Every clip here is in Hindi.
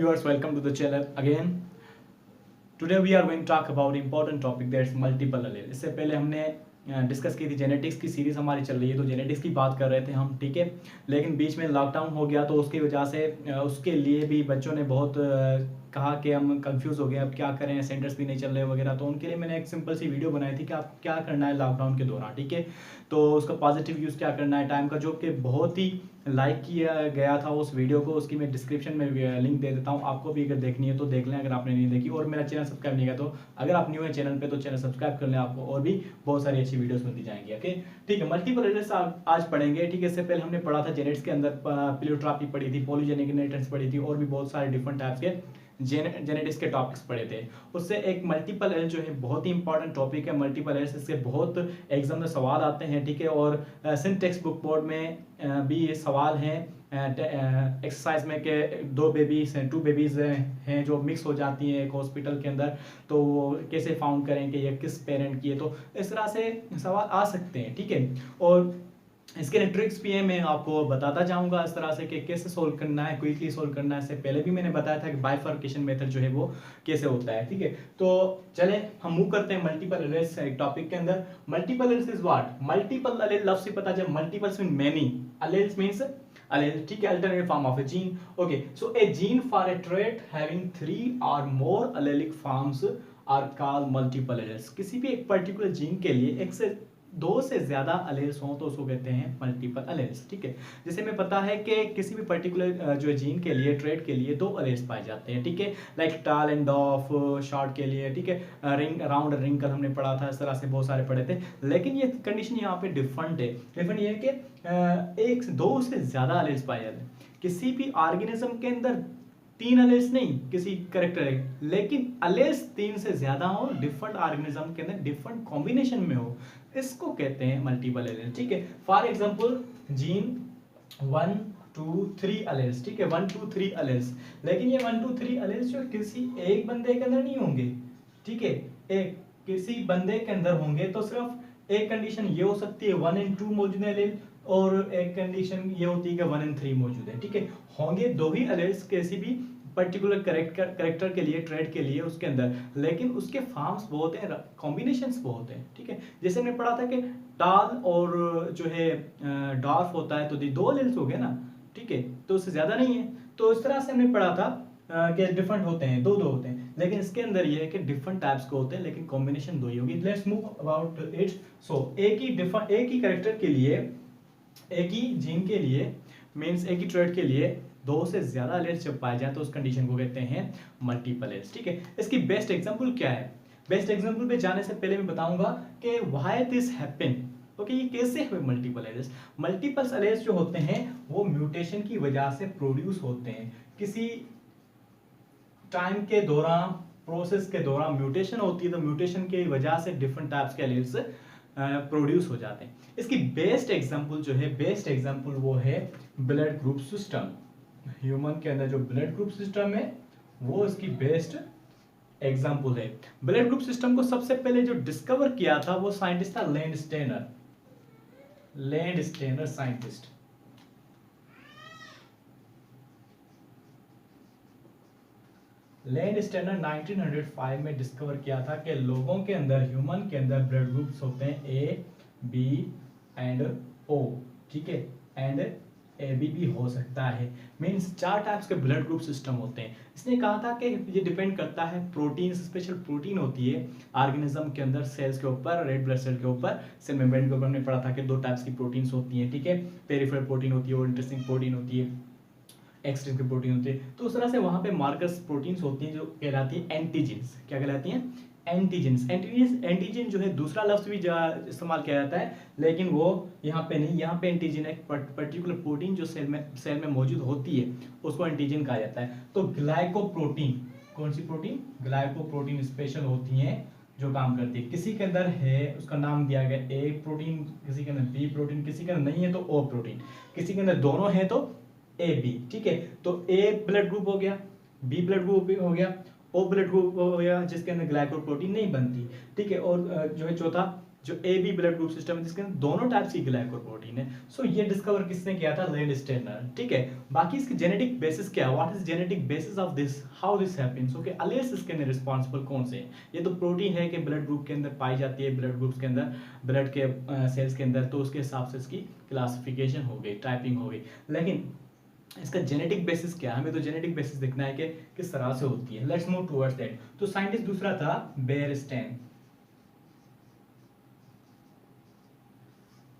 viewers, welcome to the channel again. Today we are going to talk about important topic that's multiple allele. इससे पहले हमने डिस्कस की थी जेनेटिक्स की सीरीज हमारी चल रही है, तो जेनेटिक्स की बात कर रहे थे हम, ठीक है। लेकिन बीच में लॉकडाउन हो गया तो उसकी वजह से उसके लिए भी बच्चों ने बहुत कहा कि हम कंफ्यूज हो गए, अब क्या करें, सेंटर्स भी नहीं चल रहे वगैरह। तो उनके लिए मैंने एक सिंपल सी वीडियो बनाई थी कि आप क्या करना है लॉकडाउन के दौरान, ठीक है। तो उसका पॉजिटिव यूज़ क्या करना है टाइम का, जो कि बहुत ही लाइक किया गया था उस वीडियो को। उसकी मैं डिस्क्रिप्शन में लिंक दे देता हूँ, आपको भी अगर देखनी है तो देख लें अगर आपने नहीं देखी। और मेरा चैनल सब्सक्राइब नहीं किया तो अगर आप न्यू है चैनल पे तो चैनल सब्सक्राइब कर लें, आपको और भी बहुत सारी अच्छी वीडियोस मिलती जाएंगी। ओके, ठीक है। मल्टीपल एलिमेंट्स आज पढ़ेंगे, ठीक है। इससे पहले हमने पढ़ा था जेनेटिक्स के अंदर प्लेयोट्रॉपी पढ़ी थी, पॉलीजेनिक इनहेरिटेंस पढ़ी थी, और भी बहुत सारे डिफरेंट टाइप्स के जेनेटिक्स के टॉपिक्स पढ़े थे। उससे एक मल्टीपल एल जो है बहुत ही इंपॉर्टेंट टॉपिक है। मल्टीपल एल इससे बहुत एग्जाम में सवाल आते हैं, ठीक है। और सिंध टेक्स्ट बुक बोर्ड में भी ये सवाल हैं एक्सरसाइज में कि टू बेबीज हैं जो मिक्स हो जाती हैं एक हॉस्पिटल के अंदर, तो कैसे फाउंड करें कि ये किस पेरेंट की है। तो इस तरह से सवाल आ सकते हैं, ठीक है। और इसके लिए ट्रिक्स भी है, मैं आपको बताता जाऊंगा इस तरह से कि कैसे सोल्व करना है, क्विकली सोल्व करना है। इससे पहले भी मैंने बताया था कि बाइफर्केशन मेथड जो है वो कैसे होता है, ठीक है। तो चले हम मूव करते हैं मल्टीपल एलिमेंट्स टॉपिक के अंदर। Multiple elements is what? Multiple element लफ्ज से पता चल, multiples mean many, elements means allele, ठीक है, alternate form of a gene. Okay, so a gene for a trait having 3 or more allelic forms are called multiple alleles. किसी भी एक पर्टिकुलर जीन के लिए एक से दो से ज्यादा अलेल्स हों तो उसको कहते हैं मल्टीपल अलेल्स, ठीक है। जैसे हमें पता है कि किसी भी पर्टिकुलर जो जीन के लिए, ट्रेट के लिए 2 अलेल्स पाए जाते हैं, ठीक है। लाइक टाल एंड डॉफ शॉर्ट के लिए, ठीक है। रिंग राउंड रिंकल हमने पढ़ा था, इस तरह से बहुत सारे पढ़े थे। लेकिन ये कंडीशन यहाँ पे डिफरेंट है। डिफरेंट ये है कि एक से दो से ज्यादा अलेल्स पाए जाते हैं किसी भी ऑर्गेनिज्म के अंदर। 3 अलेल्स नहीं किसी करेक्टर है, लेकिन अलेल्स 3 से ज्यादा हो, डिफरेंट ऑर्गेनिज्म के अंदर डिफरेंट कॉम्बिनेशन में हो, इसको कहते हैं मल्टीपल एलेल्स, ठीक है। फॉर एग्जांपल जीन 1 2 3 अलेल्स, ठीक है, 1 2 3 अलेल्स। लेकिन ये 1 2 3 अलेल्स जो किसी एक बंदे के अंदर नहीं होंगे, ठीक है। एक किसी बंदे के अंदर होंगे तो सिर्फ एक कंडीशन ये हो सकती है 1 and 2 मौजूद है एलेल, और एक कंडीशन ये होती है कि 1 and 3 मौजूद है, ठीक है। होंगे दो ही अलेल्स किसी भी पर्टिकुलर करेक्टर के लिए, ट्रेड के लिए उसके अंदर, लेकिन उसके फॉर्म्स बहुत हैं, कॉम्बिनेशंस बहुत हैं, ठीक है। जैसे हमने पढ़ा था कि टाल और जो है डॉर्फ होता है तो 2 अलेल्स हो गए ना, ठीक है, तो उससे ज्यादा नहीं है। तो इस तरह से हमने पढ़ा था कि डिफरेंट होते हैं, दो होते हैं, लेकिन इसके अंदर ये है कि डिफरेंट टाइप्स के होते हैं लेकिन कॉम्बिनेशन दो ही होगी। Let's move about it. So एक ही करेक्टर के लिए, एक ही जीन के लिए, मींस एक ही ट्रेड के लिए 2 से ज्यादा एलिमेंट्स जब पाए जाए तो उस कंडीशन को कहते हैं मल्टीपल एलिमेंट्स, ठीक है। इसकी बेस्ट एग्जांपल क्या है? बेस्ट एग्जांपल पे जाने से पहले मैं बताऊंगा कि व्हाई दिस हैपन। ओके, ये कैसे हुए मल्टीपल एलिमेंट्स? मल्टीपल एलिमेंट्स जो होते हैं वो म्यूटेशन की वजह से प्रोड्यूस होते हैं। किसी टाइम के दौरान, प्रोसेस के दौरान म्यूटेशन होती है, तो म्यूटेशन की वजह से डिफरेंट टाइप्स के एलिमेंट्स प्रोड्यूस हो जाते हैं। इसकी बेस्ट एग्जांपल जो है, बेस्ट एग्जांपल वो है ब्लड ग्रुप सिस्टम। ह्यूमन के अंदर जो ब्लड ग्रुप सिस्टम है वो इसकी बेस्ट एग्जांपल है। ब्लड ग्रुप सिस्टम को सबसे पहले जो डिस्कवर किया था वो साइंटिस्ट था लैंडस्टेनर साइंटिस्ट। लैंडस्टेनर 1905 में डिस्कवर किया था कि लोगों के अंदर, ह्यूमन के अंदर ब्लड ग्रुप्स होते हैं ए, बी एंड ओ, ठीक है, एंड ए बी भी हो सकता है। मींस 4 टाइप्स के ब्लड ग्रुप सिस्टम होते हैं। इसने कहा था कि ये डिपेंड करता है प्रोटीन, स्पेशल प्रोटीन होती है ऑर्गेनिज्म के अंदर, सेल्स के ऊपर, रेड ब्लड सेल के ऊपर, सेल मेम्ब्रेन के ऊपर। हमने पढ़ा था कि 2 टाइप्स की प्रोटीन्स होती हैं, ठीक है। पेरिफेरल प्रोटीन होती है और इंटरेस्टिंग प्रोटीन होती है, एक्सट्रिंसिक प्रोटीन होती है। तो उस तरह से वहां पे मार्कर्स प्रोटीन्स होती हैं जो कहलाती है एंटीजेंस। क्या कहलाती हैं? एंटीजेंस। एंटीजन जो है दूसरा लफ्ज भी इस्तेमाल किया जाता है, लेकिन वो यहाँ पे नहीं। यहाँ पे एंटीजन एक पर्टिकुलर प्रोटीन जो सेल में मौजूद होती है उसको एंटीजन कहा जाता है। तो ग्लाइकोप्रोटीन, कौन सी प्रोटीन? ग्लाइकोप्रोटीन स्पेशल होती हैं जो काम करती है। किसी के अंदर है उसका नाम दिया गया ए प्रोटीन, किसी के अंदर बी प्रोटीन, किसी के अंदर नहीं है तो ओ प्रोटीन, किसी के अंदर दोनों है तो ए बी, ठीक है। तो ए ब्लड ग्रुप हो गया, बी ब्लड ग्रुप हो गया, ओ ब्लड ग्रुप हो गया जिसके अंदर ग्लाइकोप्रोटीन नहीं बनती, ठीक है। और जो है चौथा जो A B blood group system है जिसके अंदर दोनों टाइप्स की ग्लाइकोप्रोटीन है। सो ये डिस्कवर किसने किया था? लैंडस्टेनर, ठीक है। बाकी इसकी जेनेटिक बेसिस क्या है, what is genetic basis of this, how this happens, okay. Alleles इसके अंदर रिस्पांसिबल कौन से हैं? ये तो प्रोटीन है कि ब्लड ग्रुप के अंदर पाई जाती है, ब्लड ग्रुप्स के अंदर, ब्लड के सेल्स के अंदर, तो उसके हिसाब से इसकी क्लासिफिकेशन हो गई, टाइपिंग हो गई। लेकिन इसका जेनेटिक बेसिस क्या है? हमें तो जेनेटिक बेसिस देखना है कि किस तरह से होती है। Let's move towards that. तो साइंटिस्ट दूसरा था बेयरस्टेन।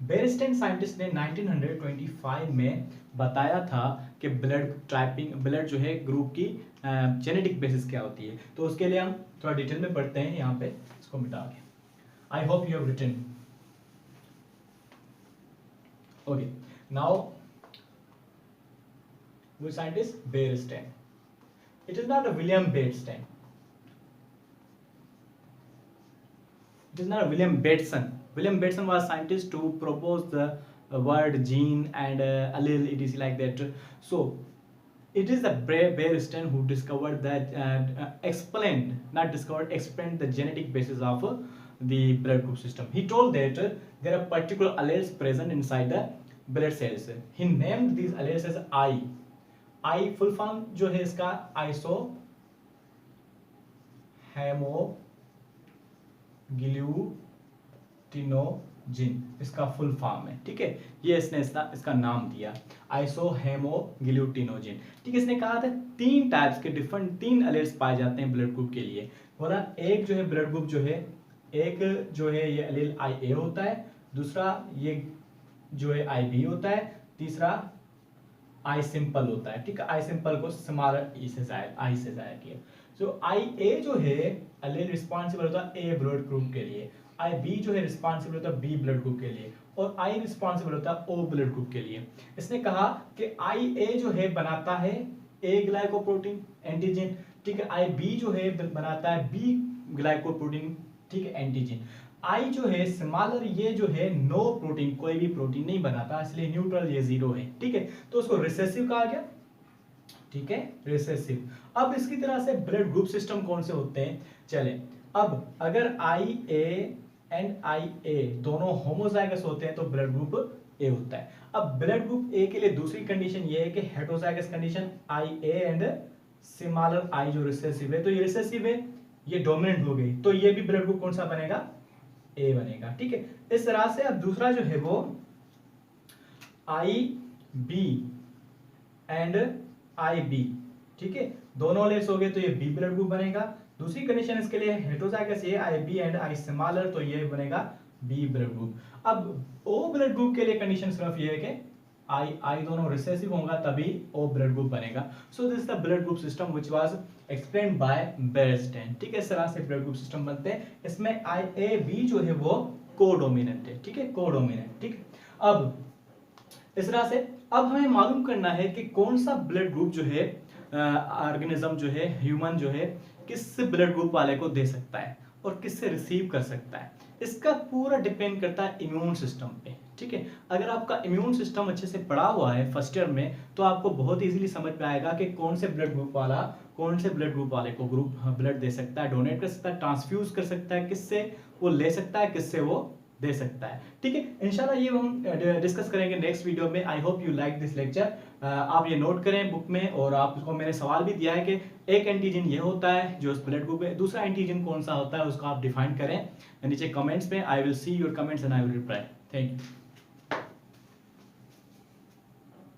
बेयरस्टेन साइंटिस्ट ने 1925 में बताया था कि ब्लड टाइपिंग, ब्लड जो है ग्रुप की जेनेटिक बेसिस क्या होती है। तो उसके लिए हम थोड़ा डिटेल में पढ़ते हैं, यहाँ पे इसको मिटा के। I hope you have written, okay. Now which scientist? Beierstein. It is not a William Beierstein. It is not a William Bateson. William Bateson was a scientist who proposed the word gene and allele, it is like that. So it is the Beierstein who discovered that, explained, not discovered, explained the genetic basis of the blood group system. He told that there are particular alleles present inside the blood cells. He named these alleles as I. I full form जो है इसका आइसो हेमोग्लूटिनोजिन, इसका फुल फॉर्म है, ठीक है। ये इसने इसका नाम दिया आइसो हेमोग्लूटिनोजिन, ठीक है। इसने कहा था तीन टाइप्स के डिफरेंट, तीन एलेल्स पाए जाते हैं ब्लड ग्रुप के लिए। बोला एक जो है ब्लड ग्रुप जो है, एक जो है ये एलेल आई ए होता है, दूसरा ये जो है आई बी होता है, तीसरा आई सिंपल होता है, ठीक है। आई सिंपल को स्मॉल ई से जाया किया। सो आई ए जो है एलील रिस्पॉन्सिबल होता है ए ब्लड ग्रुप के लिए, आई बी जो है रिस्पॉन्सिबल होता है बी ब्लड ग्रुप के लिए, और आई रिस्पॉन्सिबल होता है ओ ब्लड ग्रुप के लिए। इसने कहा कि आई ए जो है बनाता है ए ग्लाइकोप्रोटीन एंटीजन, ठीक है। आई बी जो है बनाता है बी ग्लाइकोप्रोटीन, ठीक है, एंटीजन। आई जो है स्मॉलर, ये जो है नो प्रोटीन, कोई भी प्रोटीन नहीं बनाता, इसलिए न्यूट्रल, ये जीरो है, ठीक है। तो उसको रिसेसिव कहा गया, ठीक है, रिसेसिव। अब इसकी तरह से ब्लड ग्रुप सिस्टम कौन से होते हैं, चले। अब अगर आई ए एंड आई ए दोनों होमोजाइगस होते हैं तो ब्लड ग्रुप ए होता है। अब ब्लड ग्रुप ए के लिए दूसरी कंडीशन ये है कि heterozygous condition I A and smaller I जो रिसेसिव है, तो ये रिसेसिव है, ये डोमिनेंट हो गई, तो ये भी ब्लड ग्रुप कौन सा बनेगा? ए बनेगा, ठीक है। इस तरह से अब दूसरा जो है वो आई बी एंड आई बी, ठीक है, दोनों लेस हो गए तो ये बी ब्लड ग्रुप बनेगा। दूसरी कंडीशन इसके लिए हेटेरोजाइगस ये आई बी एंड आई स्मॉलर, तो ये बनेगा बी ब्लड ग्रुप। अब ओ ब्लड ग्रुप के लिए कंडीशन सिर्फ ये है कि आई दोनों रिसेसिव होगा तभी ओ ब्लड ग्रुप बनेगा। So this the blood group system which was explained by Bernstein, ठीक है। इस तरह से ब्लड ग्रुप सिस्टम बनते हैं। इसमें आई ए बी जो है वो कोडोमिनेंट है, ठीक है, कोडोमिनेंट, ठीक है। अब इस तरह से अब हमें मालूम करना है कि कौन सा ब्लड ग्रुप जो है ऑर्गेनिज्म जो है, ह्यूमन जो है, किस ब्लड ग्रुप वाले को दे सकता है और किससे रिसीव कर सकता है। इसका पूरा डिपेंड करता है इम्यून सिस्टम पे, ठीक है। अगर आपका इम्यून सिस्टम अच्छे से पढ़ा हुआ है फर्स्ट ईयर में, तो आपको बहुत इजीली समझ में आएगा कि कौन से ब्लड ग्रुप वाले को ग्रुप ब्लड दे सकता है, डोनेट कर सकता है, ट्रांसफ्यूज कर सकता है, किससे वो ले सकता है, किससे वो दे सकता है, ठीक है। इंशाल्लाह ये हम डिस्कस करेंगे नेक्स्ट वीडियो में। आई hope you like this lecture. आप ये नोट करें बुक में, और आपको मैंने सवाल भी दिया है कि एक एंटीजन ये होता है जो उस ब्लड ग्रुप है, दूसरा एंटीजन कौन सा होता है उसको आप डिफाइन करें नीचे कमेंट्स में। I will see your comments and I will reply. Thank you.